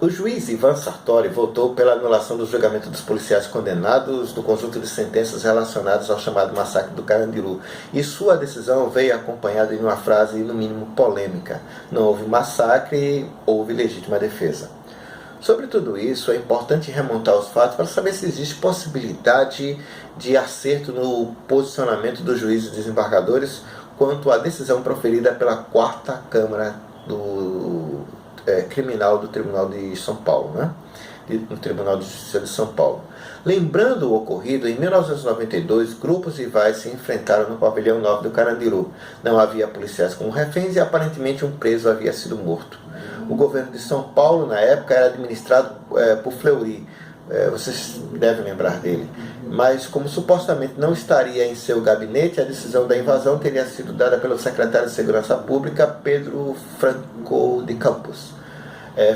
O juiz Ivan Sartori votou pela anulação do julgamento dos policiais condenados do conjunto de sentenças relacionadas ao chamado massacre do Carandiru. E sua decisão veio acompanhada de uma frase, no mínimo, polêmica. Não houve massacre, houve legítima defesa. Sobre tudo isso, é importante remontar os fatos para saber se existe possibilidade de acerto no posicionamento dos juízes desembargadores quanto à decisão proferida pela 4ª Câmara Criminal do Tribunal de São Paulo, no Tribunal de Justiça de São Paulo. Lembrando o ocorrido, em 1992, grupos rivais se enfrentaram no pavilhão 9 do Carandiru. Não havia policiais como reféns e aparentemente um preso havia sido morto. O governo de São Paulo, na época, era administrado por Fleury. Vocês devem lembrar dele. Mas, como supostamente não estaria em seu gabinete, a decisão da invasão teria sido dada pelo secretário de Segurança Pública, Pedro Franco de Campos.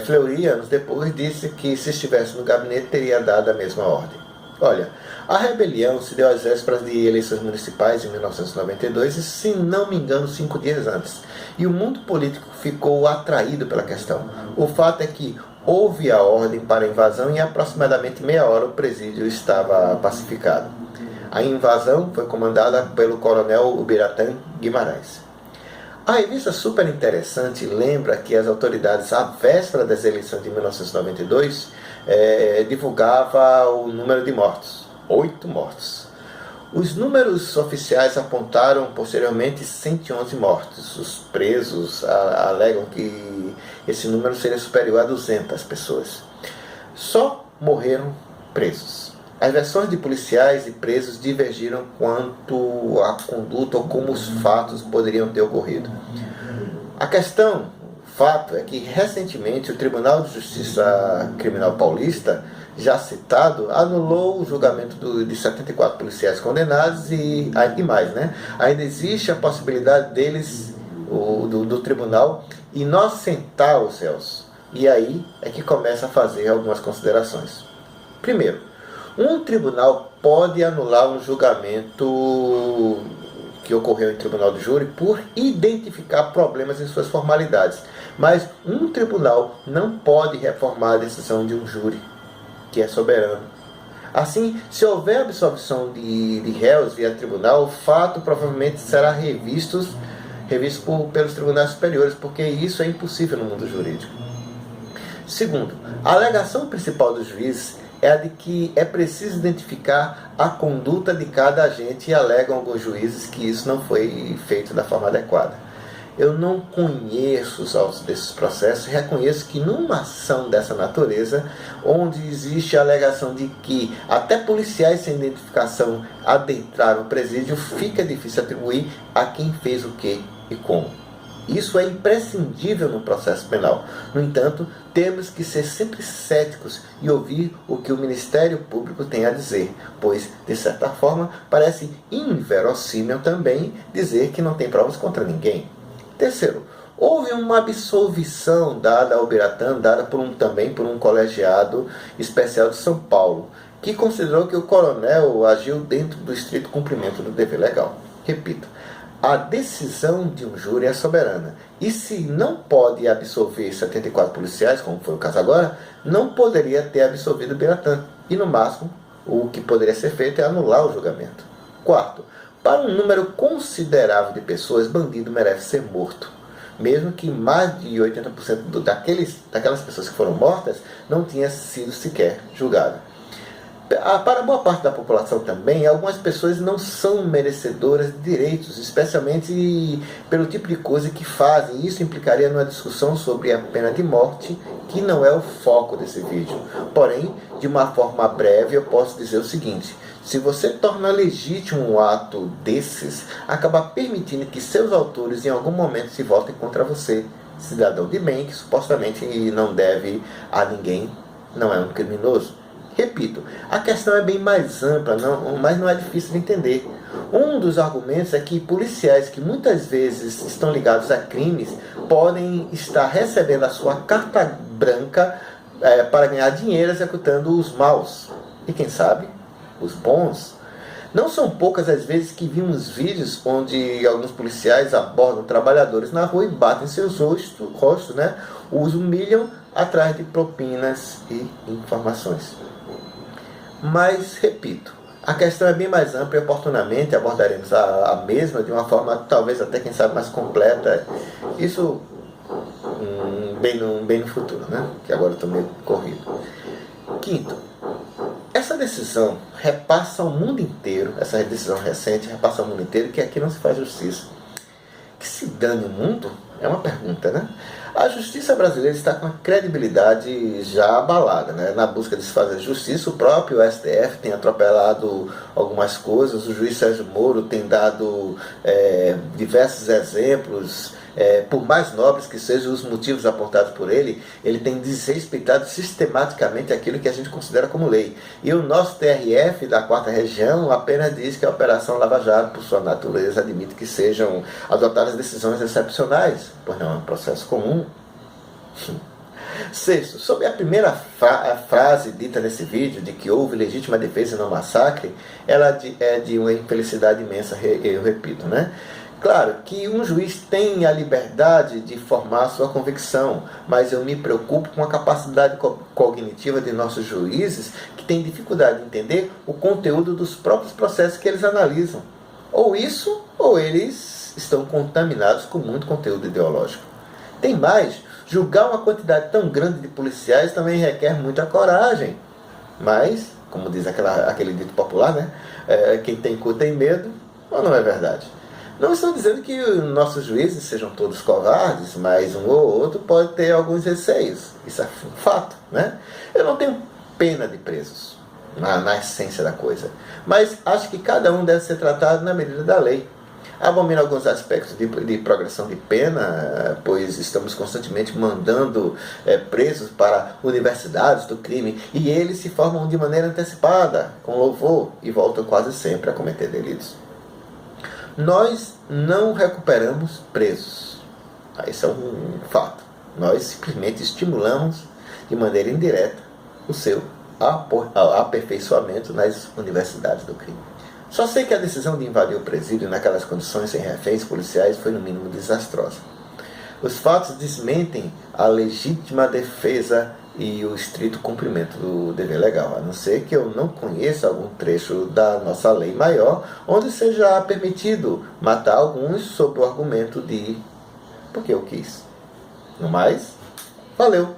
Fleury, anos depois, disse que se estivesse no gabinete teria dado a mesma ordem. Olha, a rebelião se deu às vésperas de eleições municipais em 1992 e, se não me engano, 5 dias antes. E o mundo político ficou atraído pela questão. O fato é que houve a ordem para a invasão e em aproximadamente meia hora o presídio estava pacificado. A invasão foi comandada pelo coronel Ubiratã Guimarães. A revista Super Interessante lembra que as autoridades, à véspera das eleições de 1992, divulgava o número de mortos, 8 mortos. Os números oficiais apontaram posteriormente 111 mortos. Os presos alegam que esse número seria superior a 200 pessoas. Só morreram presos. As versões de policiais e presos divergiram quanto à conduta ou como os fatos poderiam ter ocorrido. O fato é que recentemente o Tribunal de Justiça Criminal Paulista, já citado, anulou o julgamento de 74 policiais condenados e mais, ainda existe a possibilidade deles, do tribunal, inocentar os réus. E aí é que começa a fazer algumas considerações. Primeiro, um tribunal pode anular um julgamento que ocorreu em tribunal de júri por identificar problemas em suas formalidades. Mas um tribunal não pode reformar a decisão de um júri, que é soberano. Assim, se houver absolvição de réus via tribunal, o fato provavelmente será revisto pelos tribunais superiores, porque isso é impossível no mundo jurídico. Segundo, a alegação principal dos juízes é a de que é preciso identificar a conduta de cada agente e alegam alguns juízes que isso não foi feito da forma adequada. Eu não conheço os autos desses processos e reconheço que numa ação dessa natureza, onde existe a alegação de que até policiais sem identificação adentraram o presídio, fica difícil atribuir a quem fez o que e como. Isso é imprescindível no processo penal. No entanto, temos que ser sempre céticos e ouvir o que o Ministério Público tem a dizer, pois, de certa forma, parece inverossímil também dizer que não tem provas contra ninguém. Terceiro, houve uma absolvição dada ao Ubiratã, dada também por um colegiado especial de São Paulo, que considerou que o coronel agiu dentro do estrito cumprimento do dever legal. Repito, a decisão de um júri é soberana. E se não pode absolver 74 policiais, como foi o caso agora, não poderia ter absolvido o Ubiratã. E no máximo, o que poderia ser feito é anular o julgamento. Quarto, para um número considerável de pessoas, bandido merece ser morto. Mesmo que mais de 80% daquelas pessoas que foram mortas não tenha sido sequer julgado. Para boa parte da população também, algumas pessoas não são merecedoras de direitos, especialmente pelo tipo de coisa que fazem. Isso implicaria numa discussão sobre a pena de morte, que não é o foco desse vídeo. Porém, de uma forma breve, eu posso dizer o seguinte: se você torna legítimo um ato desses, acaba permitindo que seus autores em algum momento se voltem contra você. Cidadão de bem, que supostamente não deve a ninguém, não é um criminoso. Repito, a questão é bem mais ampla, mas não é difícil de entender. Um dos argumentos é que policiais que muitas vezes estão ligados a crimes podem estar recebendo a sua carta branca para ganhar dinheiro executando os maus. E quem sabe, os bons. Não são poucas as vezes que vimos vídeos onde alguns policiais abordam trabalhadores na rua e batem seus rostos, os humilham atrás de propinas e informações. Mas, repito, a questão é bem mais ampla e oportunamente abordaremos a mesma de uma forma talvez até, quem sabe, mais completa. Isso bem no futuro, né? Que agora eu estou meio corrido. Quinto, essa decisão repassa ao mundo inteiro, essa decisão recente repassa ao mundo inteiro que aqui não se faz justiça. Que se dane o mundo? É uma pergunta, né? A justiça brasileira está com a credibilidade já abalada, né? Na busca de se fazer justiça, o próprio STF tem atropelado algumas coisas, o juiz Sérgio Moro tem dado diversos exemplos, por mais nobres que sejam os motivos apontados por ele tem desrespeitado sistematicamente aquilo que a gente considera como lei. E o nosso TRF da 4ª Região apenas diz que a Operação Lava Jato, por sua natureza, admite que sejam adotadas decisões excepcionais, pois não é um processo comum. Sexto, sobre a primeira frase dita nesse vídeo, de que houve legítima defesa e não massacre, ela é de uma infelicidade imensa, eu repito, né? Claro que um juiz tem a liberdade de formar sua convicção, mas eu me preocupo com a capacidade cognitiva de nossos juízes, que têm dificuldade de entender o conteúdo dos próprios processos que eles analisam. Ou isso, ou eles estão contaminados com muito conteúdo ideológico. Tem mais, julgar uma quantidade tão grande de policiais também requer muita coragem. Mas, como diz aquele dito popular, né? Quem tem cu tem medo, ou não é verdade? Não estou dizendo que nossos juízes sejam todos covardes, mas um ou outro pode ter alguns receios. Isso é um fato, né? Eu não tenho pena de presos, na essência da coisa. Mas acho que cada um deve ser tratado na medida da lei. Abomino alguns aspectos de progressão de pena, pois estamos constantemente mandando presos para universidades do crime, e eles se formam de maneira antecipada, com louvor, e voltam quase sempre a cometer delitos. Nós não recuperamos presos. Isso é um fato. Nós simplesmente estimulamos de maneira indireta o seu aperfeiçoamento nas universidades do crime. Só sei que a decisão de invadir o presídio naquelas condições sem reféns policiais foi no mínimo desastrosa. Os fatos desmentem a legítima defesa e o estrito cumprimento do dever legal, a não ser que eu não conheça algum trecho da nossa lei maior onde seja permitido matar alguns sob o argumento de porque eu quis. No mais, valeu!